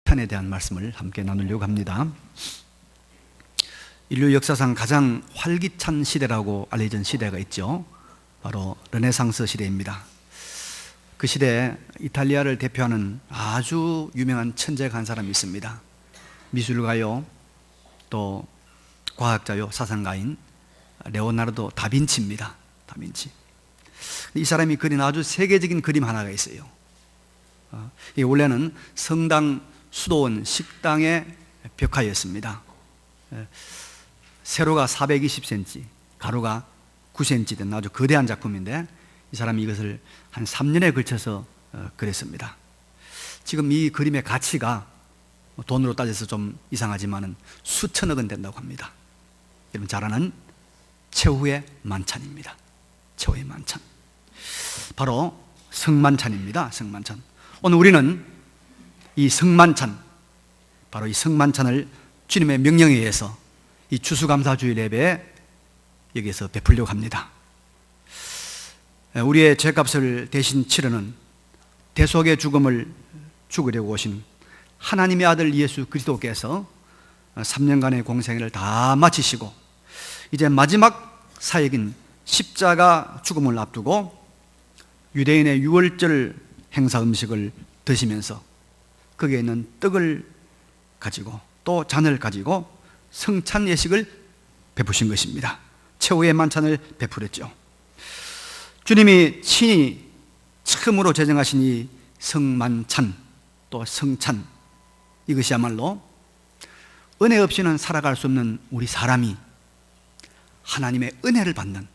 편에 대한 말씀을 함께 나누려고 합니다. 인류 역사상 가장 활기찬 시대라고 알려진 시대가 있죠. 바로 르네상스 시대입니다. 그 시대에 이탈리아를 대표하는 아주 유명한 천재가 한 사람이 있습니다. 미술가요, 또 과학자요, 사상가인 레오나르도 다빈치입니다. 다빈치. 이 사람이 그린 아주 세계적인 그림 하나가 있어요. 이게 원래는 성당 수도원 식당의 벽화였습니다. 세로가 420cm, 가로가 9cm 된 아주 거대한 작품인데, 이 사람이 이것을 한 3년에 걸쳐서 그렸습니다. 지금 이 그림의 가치가 돈으로 따져서 좀 이상하지만 수천억 원 된다고 합니다. 여러분 잘 아는 최후의 만찬입니다. 최후의 만찬, 바로 성만찬입니다. 성만찬. 오늘 우리는 이 성만찬, 바로 이 성만찬을 주님의 명령에 의해서 이 추수감사주일 예배에 여기에서 베풀려고 합니다. 우리의 죄값을 대신 치르는 대속의 죽음을 죽으려고 오신 하나님의 아들 예수 그리스도께서 3년간의 공생애를 다 마치시고 이제 마지막 사역인 십자가 죽음을 앞두고 유대인의 유월절 행사 음식을 드시면서 거기에 있는 떡을 가지고 또 잔을 가지고 성찬 예식을 베푸신 것입니다. 최후의 만찬을 베풀었죠. 주님이 친히 처음으로 제정하신 이 성만찬, 또 성찬, 이것이야말로 은혜 없이는 살아갈 수 없는 우리 사람이 하나님의 은혜를 받는,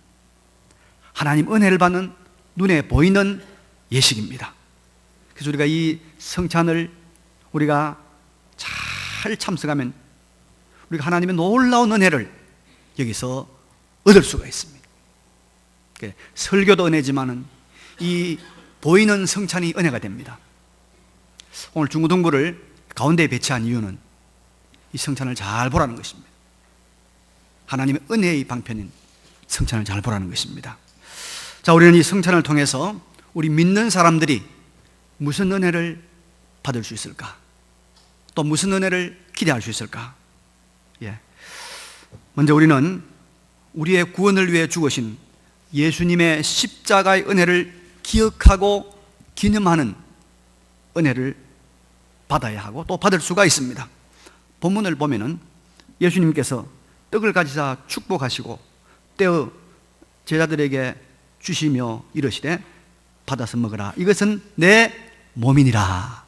하나님 은혜를 받는 눈에 보이는 예식입니다. 그래서 우리가 이 성찬을 우리가 잘 참석하면 우리가 하나님의 놀라운 은혜를 여기서 얻을 수가 있습니다. 설교도 은혜지만은 이 보이는 성찬이 은혜가 됩니다. 오늘 중고등부를 가운데에 배치한 이유는 이 성찬을 잘 보라는 것입니다. 하나님의 은혜의 방편인 성찬을 잘 보라는 것입니다. 자, 우리는 이 성찬을 통해서 우리 믿는 사람들이 무슨 은혜를 받을 수 있을까? 또 무슨 은혜를 기대할 수 있을까? 먼저 우리는 우리의 구원을 위해 죽으신 예수님의 십자가의 은혜를 기억하고 기념하는 은혜를 받아야 하고 또 받을 수가 있습니다. 본문을 보면은 예수님께서 떡을 가지사 축복하시고 떼어 제자들에게 주시며 이르시되 받아서 먹으라, 이것은 내 몸이니라.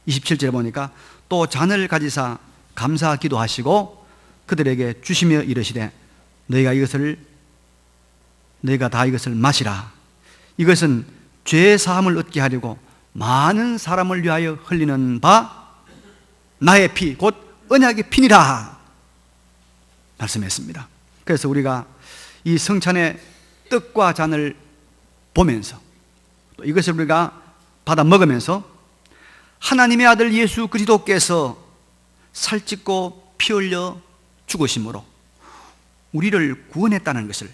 27절에 보니까 또 잔을 가지사 감사 기도하시고 그들에게 주시며 이르시되 너희가 다 이것을 마시라. 이것은 죄 사함을 얻게 하려고 많은 사람을 위하여 흘리는 바 나의 피, 곧 언약의 피니라 말씀했습니다. 그래서 우리가 이 성찬의 떡과 잔을 보면서 또 이것을 우리가 받아 먹으면서 하나님의 아들 예수 그리스도께서 살찢고 피 흘려 죽으심으로 우리를 구원했다는 것을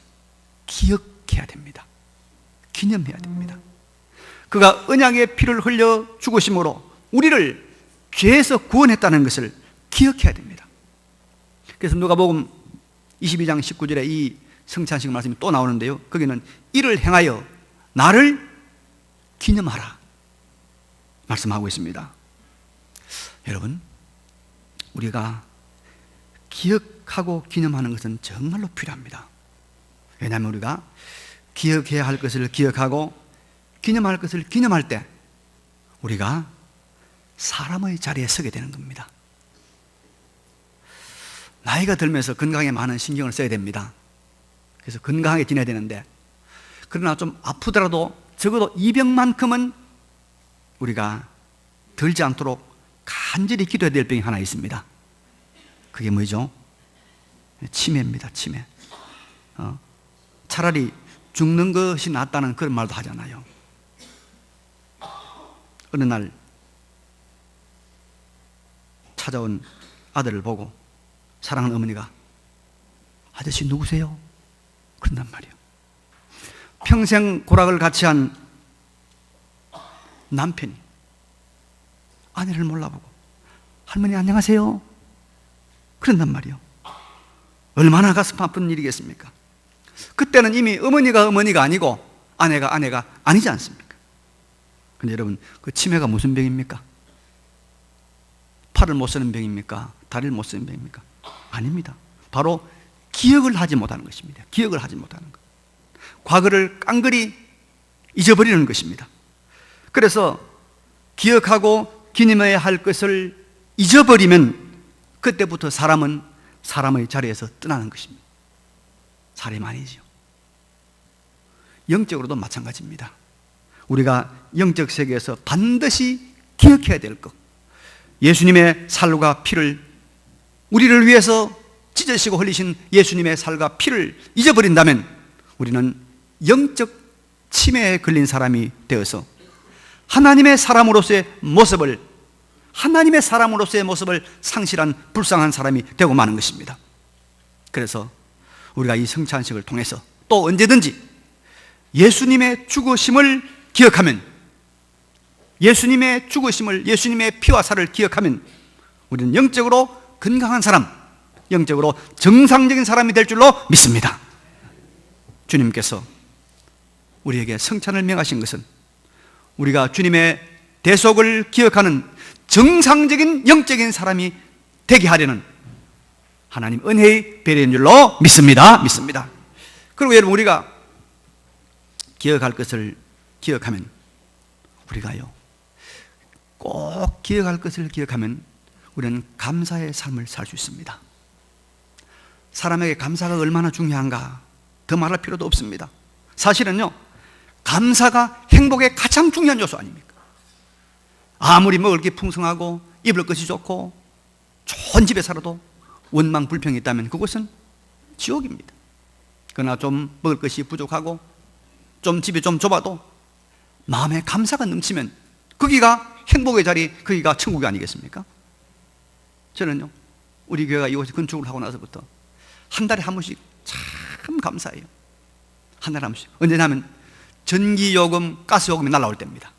기억해야 됩니다. 기념해야 됩니다. 그가 언약의 피를 흘려 죽으심으로 우리를 죄에서 구원했다는 것을 기억해야 됩니다. 그래서 누가복음 22장 19절에 이 성찬식 말씀이 또 나오는데요, 거기는 이를 행하여 나를 기념하라 말씀하고 있습니다. 여러분, 우리가 기억하고 기념하는 것은 정말로 필요합니다. 왜냐하면 우리가 기억해야 할 것을 기억하고 기념할 것을 기념할 때 우리가 사람의 자리에 서게 되는 겁니다. 나이가 들면서 건강에 많은 신경을 써야 됩니다. 그래서 건강하게 지내야 되는데, 그러나 좀 아프더라도 적어도 이 병만큼은 우리가 들지 않도록 간절히 기도해야 될 병이 하나 있습니다. 그게 뭐죠? 치매입니다. 치매. 차라리 죽는 것이 낫다는 그런 말도 하잖아요. 어느 날 찾아온 아들을 보고 사랑하는 어머니가 아저씨 누구세요? 그런단 말이에요. 평생 고락을 같이 한 남편이 아내를 몰라보고 할머니 안녕하세요. 그런단 말이요. 얼마나 가슴 아픈 일이겠습니까? 그때는 이미 어머니가 아니고 아내가 아니지 않습니까? 근데 여러분, 그 치매가 무슨 병입니까? 팔을 못 쓰는 병입니까? 다리를 못 쓰는 병입니까? 아닙니다. 바로 기억을 하지 못하는 것입니다. 기억을 하지 못하는 것. 과거를 깡그리 잊어버리는 것입니다. 그래서 기억하고 기념해야 할 것을 잊어버리면 그때부터 사람은 사람의 자리에서 떠나는 것입니다. 사람이 아니죠. 영적으로도 마찬가지입니다. 우리가 영적 세계에서 반드시 기억해야 될 것, 예수님의 살과 피를, 우리를 위해서 찢으시고 흘리신 예수님의 살과 피를 잊어버린다면 우리는 영적 치매에 걸린 사람이 되어서 하나님의 사람으로서의 모습을 상실한 불쌍한 사람이 되고 마는 것입니다. 그래서 우리가 이 성찬식을 통해서 또 언제든지 예수님의 죽으심을 기억하면, 예수님의 죽으심을, 예수님의 피와 살을 기억하면 우리는 영적으로 건강한 사람, 영적으로 정상적인 사람이 될 줄로 믿습니다. 주님께서 우리에게 성찬을 명하신 것은 우리가 주님의 대속을 기억하는 정상적인 영적인 사람이 되게 하려는 하나님 은혜의 배려인 줄로 믿습니다. 그리고 여러분, 우리가 기억할 것을 기억하면, 우리가요 꼭 기억할 것을 기억하면 우리는 감사의 삶을 살 수 있습니다. 사람에게 감사가 얼마나 중요한가 더 말할 필요도 없습니다. 사실은요, 감사가 행복의 가장 중요한 요소 아닙니까? 아무리 먹을 게 풍성하고 입을 것이 좋고 좋은 집에 살아도 원망 불평이 있다면 그것은 지옥입니다. 그러나 좀 먹을 것이 부족하고 좀 집이 좀 좁아도 마음에 감사가 넘치면 거기가 행복의 자리, 거기가 천국이 아니겠습니까? 저는요, 우리 교회가 이곳에 건축을 하고 나서부터 한 달에 한 번씩 참 감사해요. 한 달에 한 번씩. 언제냐 하면 전기요금, 가스요금이 날라올 때입니다.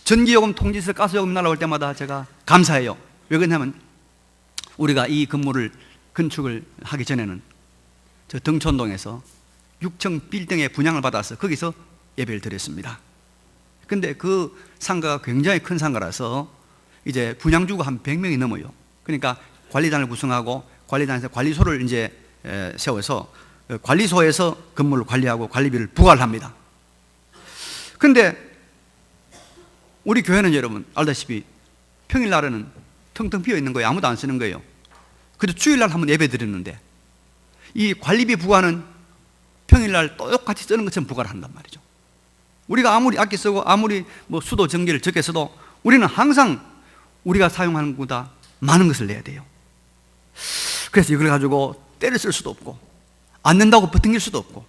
전기요금 통지서, 가스요금이 날라올 때마다 제가 감사해요. 왜 그러냐면 우리가 이 건물을 건축을 하기 전에는 저 등촌동에서 6층 빌딩에 분양을 받아서 거기서 예배를 드렸습니다. 근데 그 상가가 굉장히 큰 상가라서 이제 분양주가 한 100명이 넘어요. 그러니까 관리단을 구성하고 관리단에서 관리소를 이제 세워서 관리소에서 건물을 관리하고 관리비를 부과를 합니다. 근데 우리 교회는 여러분 알다시피 평일날에는 텅텅 비어 있는 거예요. 아무도 안 쓰는 거예요. 그래도 주일날 한번 예배 드렸는데 이 관리비 부과는 평일날 똑같이 쓰는 것처럼 부과를 한단 말이죠. 우리가 아무리 아껴 쓰고 아무리 뭐 수도 전기를 적게 써도 우리는 항상 우리가 사용하는 것보다 많은 것을 내야 돼요. 그래서 이걸 가지고 때를 쓸 수도 없고 안 낸다고 버팅길 수도 없고,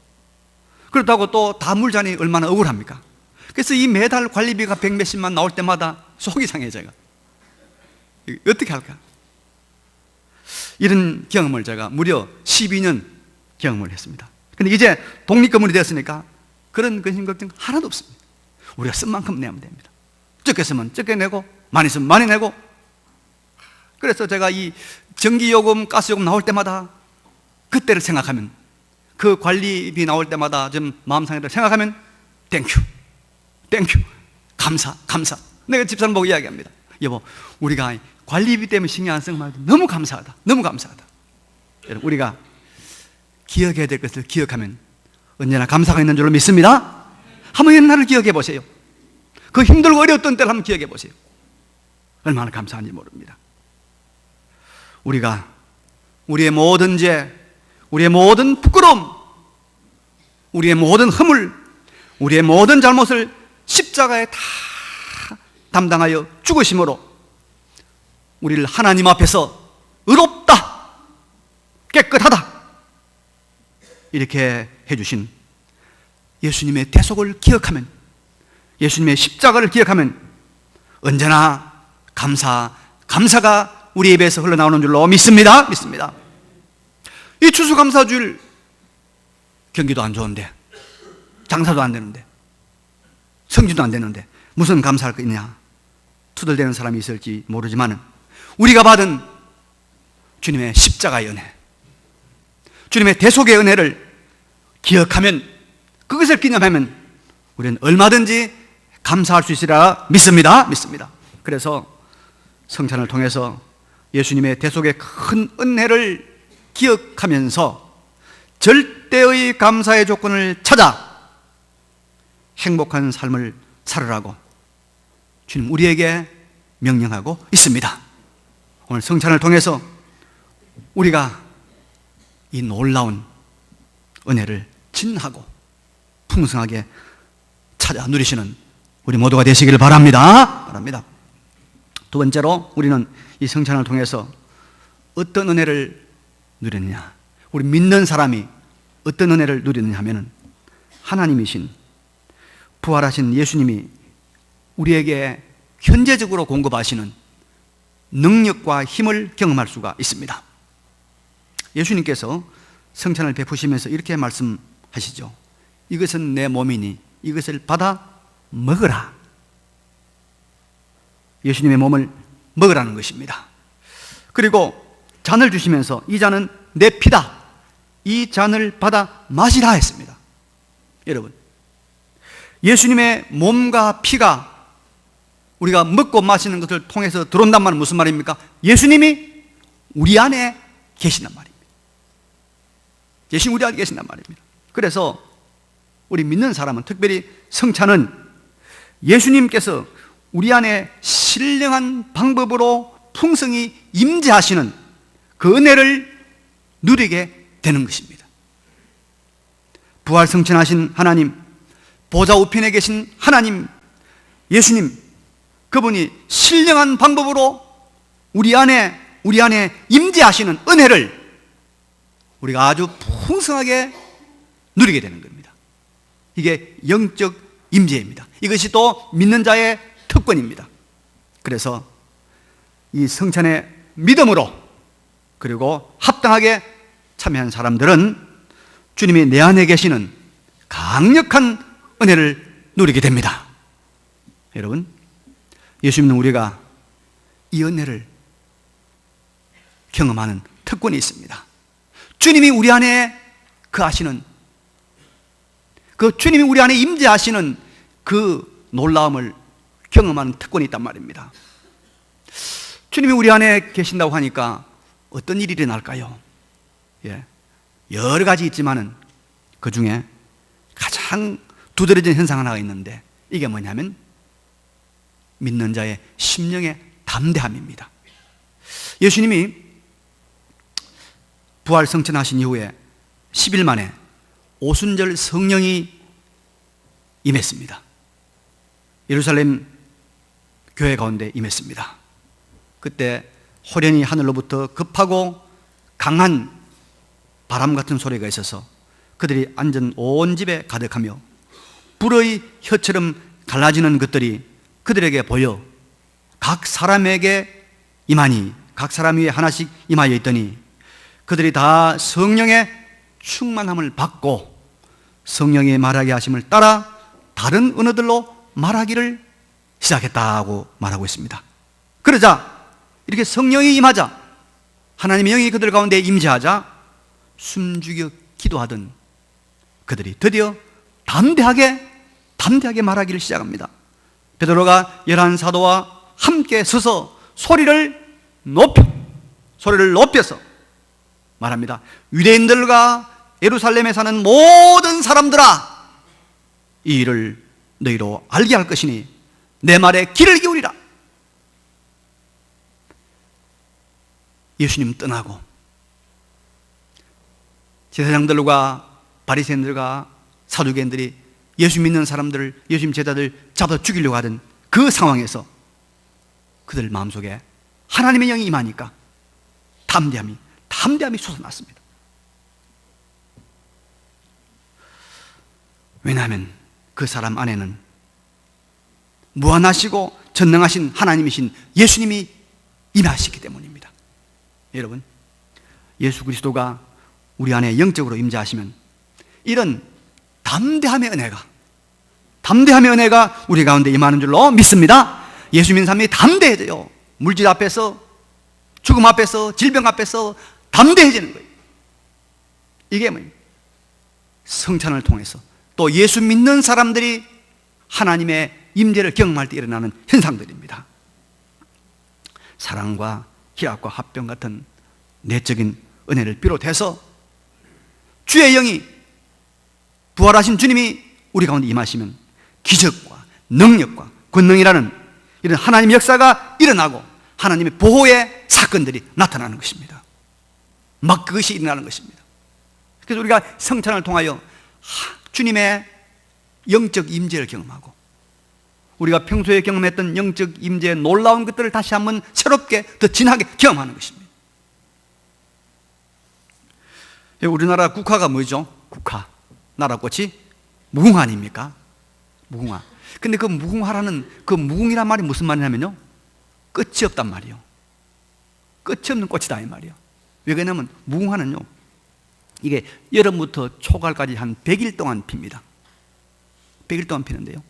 그렇다고 또 다 물자니 얼마나 억울합니까? 그래서 이 매달 관리비가 100몇십만 나올 때마다 속이 상해요. 제가 어떻게 할까? 이런 경험을 제가 무려 12년 경험을 했습니다. 근데 이제 독립건물이 되었으니까 그런 근심 걱정 하나도 없습니다. 우리가 쓴 만큼 내면 됩니다. 적게 쓰면 적게 내고 많이 쓰면 많이 내고. 그래서 제가 이 전기요금, 가스요금 나올 때마다 그때를 생각하면, 그 관리비 나올 때마다 좀 마음 상해를 생각하면 땡큐, 감사. 내가 집사람 보고 이야기합니다. 여보, 우리가 관리비 때문에 신경 안 쓰는 말도 너무 감사하다. 여러분, 우리가 기억해야 될 것을 기억하면 언제나 감사가 있는 줄로 믿습니다. 한번 옛날을 기억해 보세요. 그 힘들고 어려웠던 때를 한번 기억해 보세요. 얼마나 감사한지 모릅니다. 우리가 우리의 모든 죄, 우리의 모든 부끄러움, 우리의 모든 허물, 우리의 모든 잘못을 십자가에 다 담당하여 죽으심으로 우리를 하나님 앞에서 의롭다, 깨끗하다 이렇게 해주신 예수님의 대속을 기억하면, 예수님의 십자가를 기억하면 언제나 감사가 우리 입에서 흘러나오는 줄로 믿습니다. 이 추수감사주일, 경기도 안 좋은데, 장사도 안 되는데, 성지도 안 되는데 무슨 감사할 거 있냐 투덜대는 사람이 있을지 모르지만 우리가 받은 주님의 십자가의 은혜, 주님의 대속의 은혜를 기억하면, 그것을 기념하면 우리는 얼마든지 감사할 수 있으리라 믿습니다. 그래서 성찬을 통해서 예수님의 대속의 큰 은혜를 기억하면서 절대의 감사의 조건을 찾아 행복한 삶을 살으라고 주님 우리에게 명령하고 있습니다. 오늘 성찬을 통해서 우리가 이 놀라운 은혜를 진하고 풍성하게 찾아 누리시는 우리 모두가 되시기를 바랍니다. 두 번째로 우리는 이 성찬을 통해서 어떤 은혜를 누렸느냐, 우리 믿는 사람이 어떤 은혜를 누렸느냐 하면은 하나님이신 부활하신 예수님이 우리에게 현재적으로 공급하시는 능력과 힘을 경험할 수가 있습니다. 예수님께서 성찬을 베푸시면서 이렇게 말씀하시죠. 이것은 내 몸이니 이것을 받아 먹으라. 예수님의 몸을 먹으라는 것입니다. 그리고 잔을 주시면서 이 잔은 내 피다, 이 잔을 받아 마시라 했습니다. 여러분, 예수님의 몸과 피가 우리가 먹고 마시는 것을 통해서 들어온단 말은 무슨 말입니까? 예수님이 우리 안에 계신단 말입니다. 예수님 우리 안에 계신단 말입니다. 그래서 우리 믿는 사람은, 특별히 성찬은 예수님께서 우리 안에 신령한 방법으로 풍성히 임재하시는 그 은혜를 누리게 되는 것입니다. 부활 성천하신 하나님, 보좌 우편에 계신 하나님, 예수님, 그분이 신령한 방법으로 우리 안에 임재하시는 은혜를 우리가 아주 풍성하게 누리게 되는 겁니다. 이게 영적 임재입니다. 이것이 또 믿는 자의 특권입니다. 그래서 이 성찬의 믿음으로 그리고 합당하게 참여한 사람들은 주님이 내 안에 계시는 강력한 은혜를 누리게 됩니다. 여러분, 예수 믿는 우리가 이 은혜를 경험하는 특권이 있습니다. 주님이 우리 안에 거하시는, 그 주님이 우리 안에 임재하시는 그 놀라움을 경험하는 특권이 있단 말입니다. 주님이 우리 안에 계신다고 하니까 어떤 일이 일어날까요? 여러 가지 있지만은 그 중에 가장 두드러진 현상 하나가 있는데, 이게 뭐냐면 믿는 자의 심령의 담대함입니다. 예수님이 부활 성천하신 이후에 10일 만에 오순절 성령이 임했습니다. 예루살렘 교회 가운데 임했습니다. 그때 호련히 하늘로부터 급하고 강한 바람 같은 소리가 있어서 그들이 앉은 온 집에 가득하며 불의 혀처럼 갈라지는 것들이 그들에게 보여 각 사람에게 임하니, 각 사람 위에 하나씩 임하여 있더니 그들이 다 성령의 충만함을 받고 성령이 말하게 하심을 따라 다른 언어들로 말하기를 시작했다고 말하고 있습니다. 그러자 이렇게 성령이 임하자, 하나님의 영이 그들 가운데 임재하자 숨죽여 기도하던 그들이 드디어 담대하게 말하기를 시작합니다. 베드로가 11사도와 함께 서서 소리를 높여서 말합니다. 유대인들과 예루살렘에 사는 모든 사람들아, 이 일을 너희로 알게 할 것이니 내 말에 귀를 기울이라. 예수님 떠나고 제사장들과 바리새인들과 사두개인들이 예수 믿는 사람들을, 예수님 제자들 잡아 죽이려고 하던 그 상황에서 그들 마음속에 하나님의 영이 임하니까 담대함이 솟아났습니다. 왜냐하면 그 사람 안에는 무한하시고 전능하신 하나님이신 예수님이 임하시기 때문입니다. 여러분, 예수 그리스도가 우리 안에 영적으로 임재하시면 이런 담대함의 은혜가 우리 가운데 임하는 줄로 믿습니다. 예수 믿는 사람이 담대해져요. 물질 앞에서 죽음 앞에서, 질병 앞에서 담대해지는 거예요. 이게 뭐예요? 성찬을 통해서 또 예수 믿는 사람들이 하나님의 임재를 경험할 때 일어나는 현상들입니다. 사랑과 희락과 화평 같은 내적인 은혜를 비롯해서 주의 영이, 부활하신 주님이 우리 가운데 임하시면 기적과 능력과 권능이라는 이런 하나님의 역사가 일어나고 하나님의 보호의 사건들이 나타나는 것입니다. 막 그것이 일어나는 것입니다. 그래서 우리가 성찬을 통하여 주님의 영적 임재를 경험하고 우리가 평소에 경험했던 영적 임재의 놀라운 것들을 다시 한번 새롭게 더 진하게 경험하는 것입니다. 우리나라 국화가 뭐죠? 국화. 나라 꽃이 무궁화 아닙니까? 무궁화. 근데 그 무궁화라는 그 무궁이란 말이 무슨 말이냐면요, 끝이 없단 말이에요. 끝이 없는 꽃이다 이 말이에요. 왜 그러냐면 무궁화는요, 이게 여름부터 초가을까지 한 100일 동안 핍니다. 100일 동안 피는데요,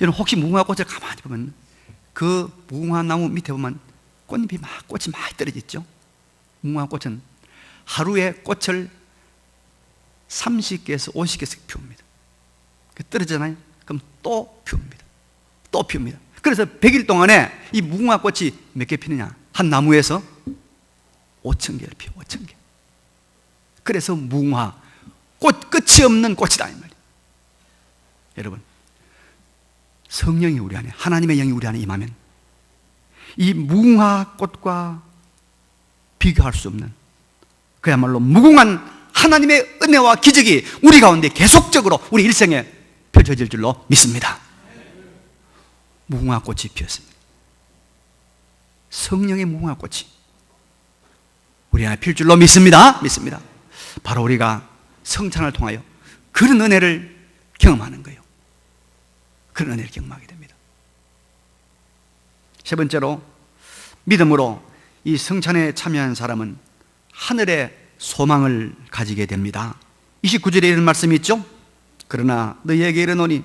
여러분 혹시 무궁화 꽃을 가만히 보면 그 무궁화 나무 밑에 보면 꽃잎이 막, 꽃이 많이 떨어졌죠. 무궁화 꽃은 하루에 꽃을 30개에서 50개씩 피웁니다. 떨어지잖아요. 그럼 또 피웁니다. 또 피웁니다. 그래서 100일 동안에 이 무궁화 꽃이 몇 개 피느냐? 한 나무에서 5,000개를 피워. 5,000개. 그래서 무궁화, 꽃 끝이 없는 꽃이다 이 말이에요. 여러분, 성령이 우리 안에, 하나님의 영이 우리 안에 임하면 이 무궁화 꽃과 비교할 수 없는 그야말로 무궁한 하나님의 은혜와 기적이 우리 가운데 계속적으로 우리 일생에 펼쳐질 줄로 믿습니다. 무궁화 꽃이 피었습니다. 성령의 무궁화 꽃이 우리 안에 필 줄로 믿습니다. 믿습니다. 바로 우리가 성찬을 통하여 그런 은혜를 경험하는 거예요. 그런 은혜를 경험하게 됩니다. 세 번째로, 믿음으로 이 성찬에 참여한 사람은 하늘의 소망을 가지게 됩니다. 29절에 이런 말씀이 있죠. 그러나 너희에게 이르노니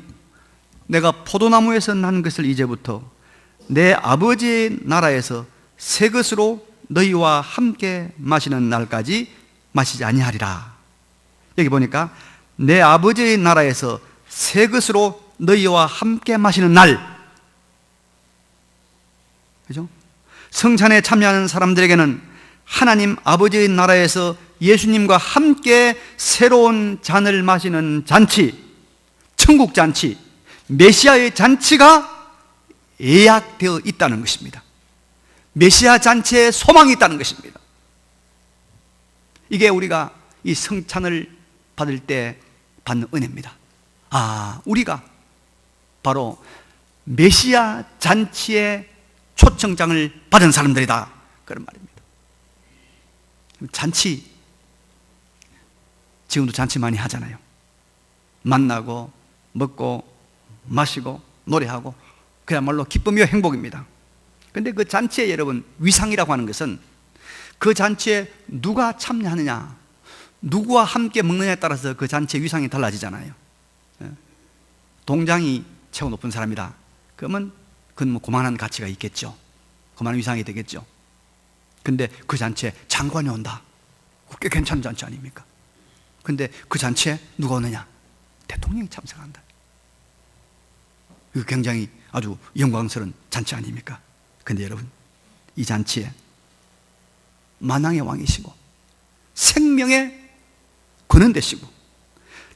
내가 포도나무에서 난 것을 이제부터 내 아버지의 나라에서 새 것으로 너희와 함께 마시는 날까지 마시지 아니하리라. 여기 보니까 내 아버지의 나라에서 새 것으로 너희와 함께 마시는 날, 그죠? 성찬에 참여하는 사람들에게는 하나님 아버지의 나라에서 예수님과 함께 새로운 잔을 마시는 잔치, 천국 잔치, 메시아의 잔치가 예약되어 있다는 것입니다. 메시아 잔치에 소망이 있다는 것입니다. 이게 우리가 이 성찬을 받을 때 받는 은혜입니다. 아, 우리가 바로 메시아 잔치의 초청장을 받은 사람들이다, 그런 말입니다. 잔치, 지금도 잔치 많이 하잖아요. 만나고 먹고 마시고 노래하고 그야말로 기쁨이요 행복입니다. 그런데 그 잔치에 여러분, 위상이라고 하는 것은 그 잔치에 누가 참여하느냐, 누구와 함께 먹느냐에 따라서 그 잔치의 위상이 달라지잖아요. 동장이 최고 높은 사람이다, 그러면 그건 뭐 그만한 가치가 있겠죠. 그만한 위상이 되겠죠. 근데 그 잔치에 장관이 온다, 꽤 괜찮은 잔치 아닙니까? 근데 그 잔치에 누가 오느냐? 대통령이 참석한다. 이거 굉장히 아주 영광스러운 잔치 아닙니까? 근데 여러분, 이 잔치에 만왕의 왕이시고 생명의 근원 되시고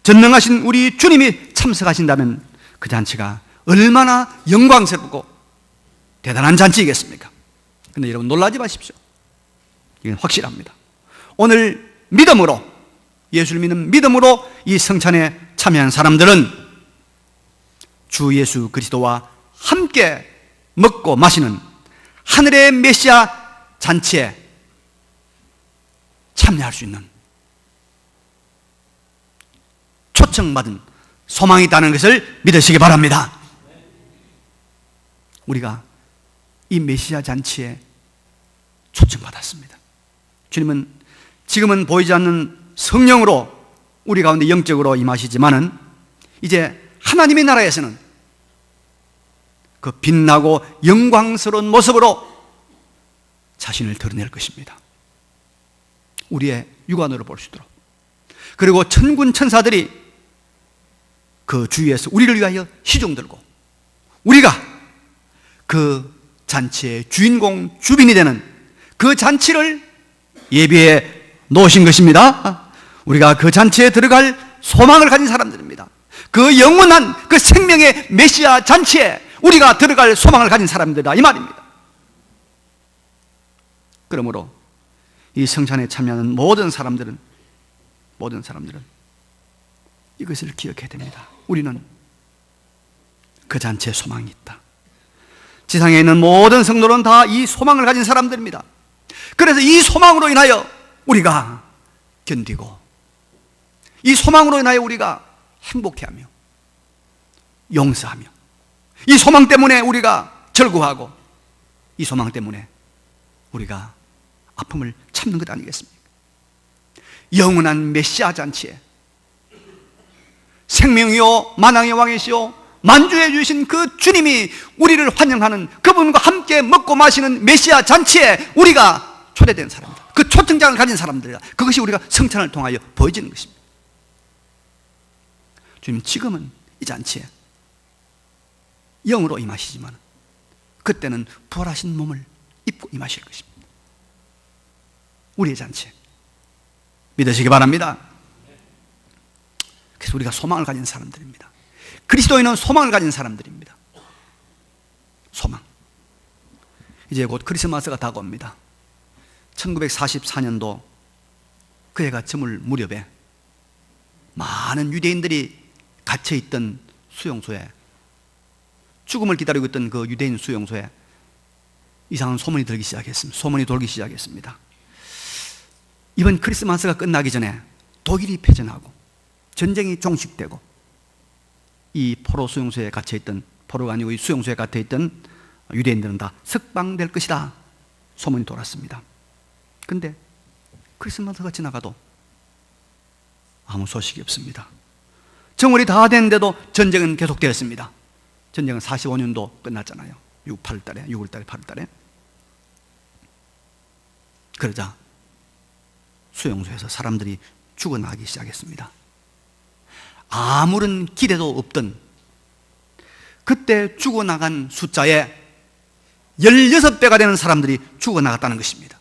전능하신 우리 주님이 참석하신다면 그 잔치가 얼마나 영광스럽고 대단한 잔치이겠습니까? 근데 여러분, 놀라지 마십시오. 이건 확실합니다. 오늘 믿음으로, 예수를 믿는 믿음으로 이 성찬에 참여한 사람들은 주 예수 그리스도와 함께 먹고 마시는 하늘의 메시아 잔치에 참여할 수 있는 초청받은 소망이 있다는 것을 믿으시기 바랍니다. 우리가 이 메시아 잔치에 초청받았습니다. 주님은 지금은 보이지 않는 성령으로 우리 가운데 영적으로 임하시지만은 이제 하나님의 나라에서는 그 빛나고 영광스러운 모습으로 자신을 드러낼 것입니다. 우리의 육안으로 볼 수 있도록. 그리고 천군 천사들이 그 주위에서 우리를 위하여 시중 들고 우리가 그 잔치의 주인공 주빈이 되는 그 잔치를 예비해 놓으신 것입니다. 우리가 그 잔치에 들어갈 소망을 가진 사람들입니다. 그 영원한 그 생명의 메시아 잔치에 우리가 들어갈 소망을 가진 사람들이다 이 말입니다. 그러므로 이 성찬에 참여하는 모든 사람들은 이것을 기억해야 됩니다. 우리는 그 잔치에 소망이 있다. 지상에 있는 모든 성도는 다 이 소망을 가진 사람들입니다. 그래서 이 소망으로 인하여 우리가 견디고, 이 소망으로 인하여 우리가 행복해하며 용서하며, 이 소망 때문에 우리가 절구하고, 이 소망 때문에 우리가 아픔을 참는 것 아니겠습니까? 영원한 메시아 잔치에 생명이요 만왕의 왕이시요 만주해 주신 그 주님이 우리를 환영하는, 그분과 함께 먹고 마시는 메시아 잔치에 우리가 초대된 사람들, 그 초청장을 가진 사람들이다. 그것이 우리가 성찬을 통하여 보여지는 것입니다. 주님 지금은 이 잔치에 영으로 임하시지만 그때는 부활하신 몸을 입고 임하실 것입니다. 우리의 잔치에 믿으시기 바랍니다. 그래서 우리가 소망을 가진 사람들입니다. 그리스도인은 소망을 가진 사람들입니다. 소망. 이제 곧 크리스마스가 다가옵니다. 1944년도 그 해가 저물 무렵에 많은 유대인들이 갇혀있던 수용소에, 죽음을 기다리고 있던 그 유대인 수용소에 이상한 소문이 돌기 시작했습니다. 이번 크리스마스가 끝나기 전에 독일이 패전하고 전쟁이 종식되고 이 포로 수용소에 갇혀있던, 포로가 아니고 이 수용소에 갇혀있던 유대인들은 다 석방될 것이다 소문이 돌았습니다. 근데 크리스마스가 지나가도 아무 소식이 없습니다. 정월이 다 됐는데도 전쟁은 계속되었습니다. 전쟁은 45년도 끝났잖아요. 6월 달에 8월 달에. 그러자 수용소에서 사람들이 죽어나가기 시작했습니다. 아무런 기대도 없던 그때 죽어나간 숫자에 16배가 되는 사람들이 죽어나갔다는 것입니다.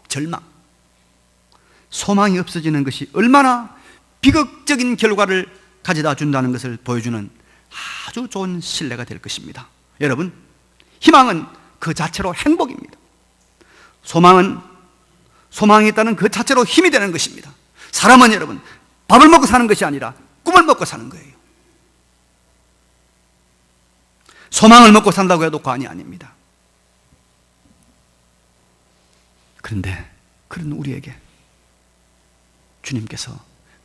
절망, 소망이 없어지는 것이 얼마나 비극적인 결과를 가져다 준다는 것을 보여주는 아주 좋은 신뢰가 될 것입니다. 여러분, 희망은 그 자체로 행복입니다. 소망이 있다는 그 자체로 힘이 되는 것입니다. 사람은 여러분, 밥을 먹고 사는 것이 아니라 꿈을 먹고 사는 거예요. 소망을 먹고 산다고 해도 과언이 아닙니다. 그런데 그런 우리에게 주님께서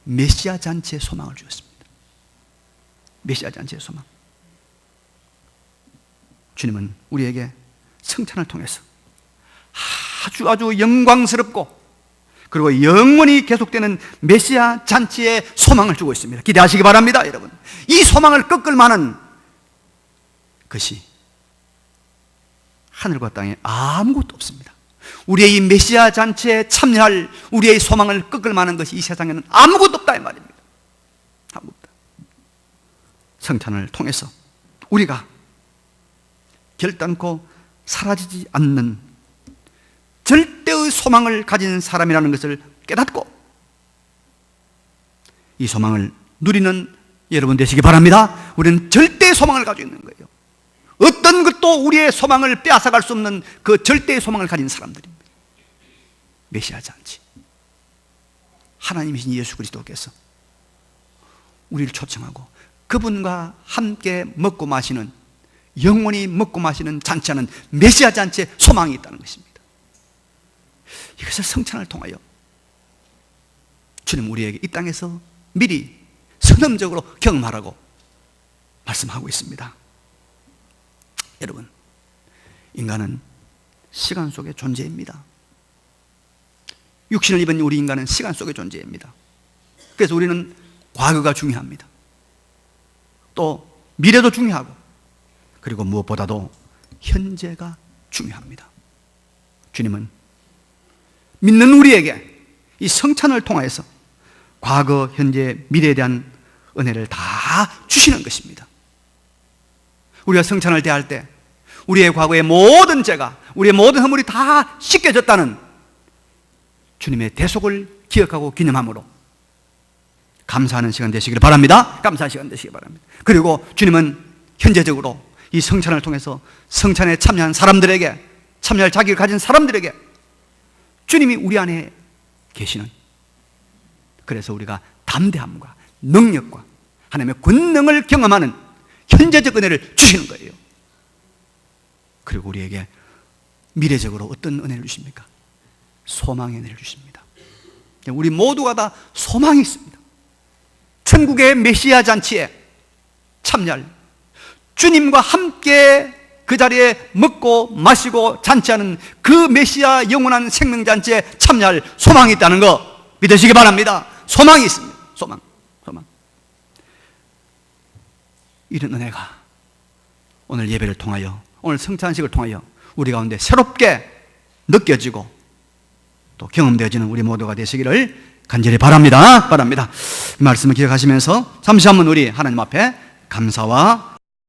메시아 잔치의 소망을 주셨습니다. 메시아 잔치의 소망. 주님은 우리에게 성찬을 통해서 아주 영광스럽고 그리고 영원히 계속되는 메시아 잔치의 소망을 주고 있습니다. 기대하시기 바랍니다, 여러분. 이 소망을 꺾을 만한 것이 하늘과 땅에 아무것도 없습니다. 우리의 이 메시아 잔치에 참여할 우리의 소망을 꺾을 만한 것이 이 세상에는 아무것도 없다 이 말입니다. 아무것도 없다. 성찬을 통해서 우리가 결단코 사라지지 않는 절대의 소망을 가진 사람이라는 것을 깨닫고 이 소망을 누리는 여러분 되시기 바랍니다. 우리는 절대의 소망을 가지고 있는 거예요. 어떤 것도 우리의 소망을 빼앗아갈 수 없는 그 절대의 소망을 가진 사람들입니다. 메시아 잔치. 하나님이신 예수 그리스도께서 우리를 초청하고 그분과 함께 먹고 마시는, 영원히 먹고 마시는 잔치하는 메시아 잔치에 소망이 있다는 것입니다. 이것을 성찬을 통하여 주님 우리에게 이 땅에서 미리 선언적으로 경험하라고 말씀하고 있습니다. 여러분, 인간은 시간 속의 존재입니다. 육신을 입은 우리 인간은 시간 속의 존재입니다. 그래서 우리는 과거가 중요합니다. 또 미래도 중요하고 그리고 무엇보다도 현재가 중요합니다. 주님은 믿는 우리에게 이 성찬을 통하여서 과거, 현재, 미래에 대한 은혜를 다 주시는 것입니다. 우리가 성찬을 대할 때 우리의 과거의 모든 죄가, 우리의 모든 허물이 다 씻겨졌다는 주님의 대속을 기억하고 기념함으로 감사하는 시간 되시기를 바랍니다. 감사하는 시간 되시기 바랍니다. 그리고 주님은 현재적으로 이 성찬을 통해서 성찬에 참여한 사람들에게, 참여할 자격을 가진 사람들에게 주님이 우리 안에 계시는, 그래서 우리가 담대함과 능력과 하나님의 권능을 경험하는 현재적 은혜를 주시는 거예요. 그리고 우리에게 미래적으로 어떤 은혜를 주십니까? 소망의 은혜를 주십니다. 우리 모두가 다 소망이 있습니다. 천국의 메시아 잔치에 참여할, 주님과 함께 그 자리에 먹고 마시고 잔치하는 그 메시아 영원한 생명잔치에 참여할 소망이 있다는 거 믿으시기 바랍니다. 소망이 있습니다. 소망. 이런 은혜가 오늘 예배를 통하여, 오늘 성찬식을 통하여 우리 가운데 새롭게 느껴지고 또 경험되어지는 우리 모두가 되시기를 간절히 바랍니다. 이 말씀을 기억하시면서 잠시 한번 우리 하나님 앞에 감사와